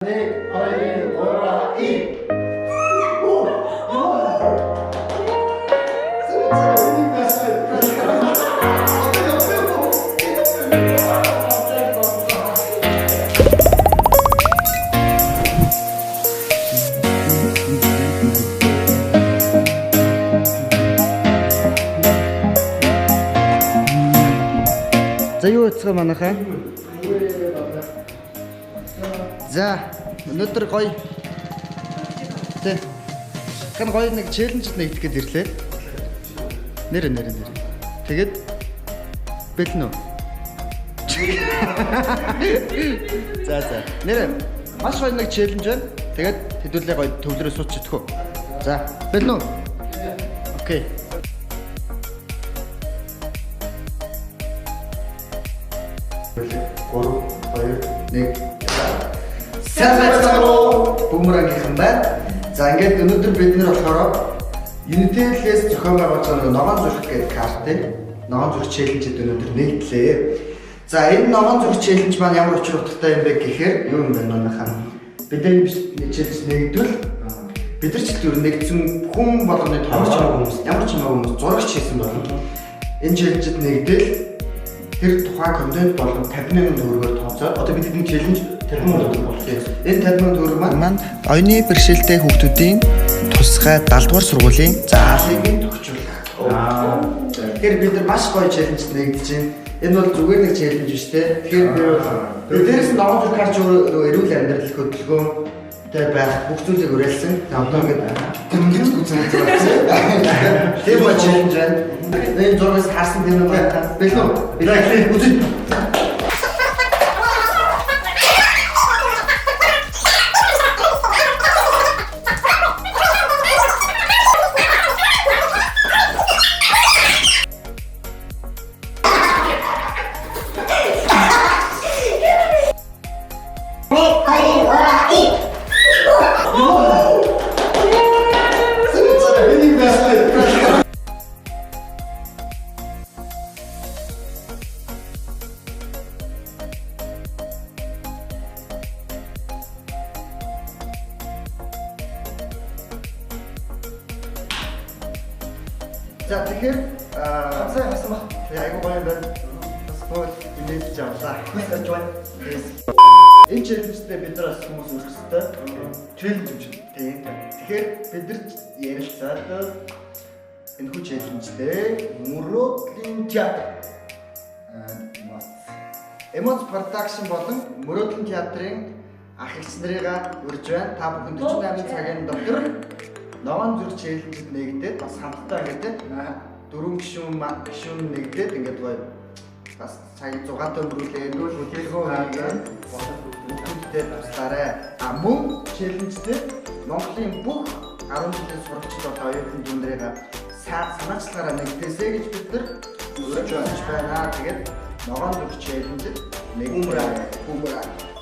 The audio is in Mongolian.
네, 아이, 오라, 이. За юу хийцгээ манайхаа? За өнөөдөр гоё. Тэ. Хэн гоё нэг челленжд нэгдэх гээд ирлээ. Нэр. Тэгээд бэлэн үү? За. Нэр. Маш гоё нэг челленж байна. Тэгээд хэдүүлээ гоё төвлөрөө суучих уу. За, бэлэн үү? Окей. Бүүмерангийн байна. За ингээд өнөөдөр бид нэр болохоор Unitel-ээс зохион байгуулж байгаа ногоон зүрх гэдэг картыг ногоон зүрх челленжэд өнөөдөр нэгдлээ. За энэ ногоон зүрх челленж маань ямар учир утгатай юм бэ гэхээр юу юм бэ манайхаа. Бид энэ челленж нэгдвэл бид нар ч тэр нэгдсэн хүн болгоны томч хүмүүс ямар ч хүмүүс зурагч хийсэн болно. Энэ челленжэд нэгдэл тэр тухайн контент болон 50,000 төгрөгөөр тооцоод одоо бид энэ челленж 50,000 төгрөг болох юм. Энэ 50,000 төгрөг маань оюуны бэрхшээлтэй хүүхдүүдийн тусгай 70 дугаар сургуулийн заалыг төгсчүүлэх. Тэгэхээр бид нар маш гоё челленжд нэгдэж байна. Энэ бол зүгээр нэг челленж биш те. Тэгэхээр бид дээрээс нь ногоон зүрх карч эрүүл амьдрал хөдөлгөөн тэр байх бүх зүйлийг уриалсан. Одоо ингээд тэмдэглэж үзсэн байна. Тэр бол челленж байна. Энэ зургаас харсан юм байна. Бэлэн үү? Бэлэн үзэн. За тэгэхээр сайн хасан баг. Айгуу гоё байна. Бас бол имэж авлаа. Хүсэж байна. Энэ челленжтэй бид нар бас хүмүүс үүсгэжтэй. Челленж юм чинь. Тийм. Тэгэхээр бид нар ярилцаад энэ хүү челленжтэй Мөрөөдлийн театр Эмоц продакшн болон Мөрөөдлийн театрын ах эгч нарыгаа урьж байна. Та бүхэн 48 цагийн дотор ногоон зүрх челленжэд нэгдээд бас хамтдаа гэдэг дөрвөн гишүүн нэгдээд ингээд гоё бас цагийг 6-аар өнгөрүүлээ. Хөдөлгөөн хийгээд бүгдээ туслаарай. Мөн челленжтэй Монголын бүх 10 жилийн сурагчид одоо оюутан дүндрээгээ санаачлаараа нэгдээсэй гэж бид нар urж байна. Тэгээд ногоон зүрх челленжэд нэгдээ.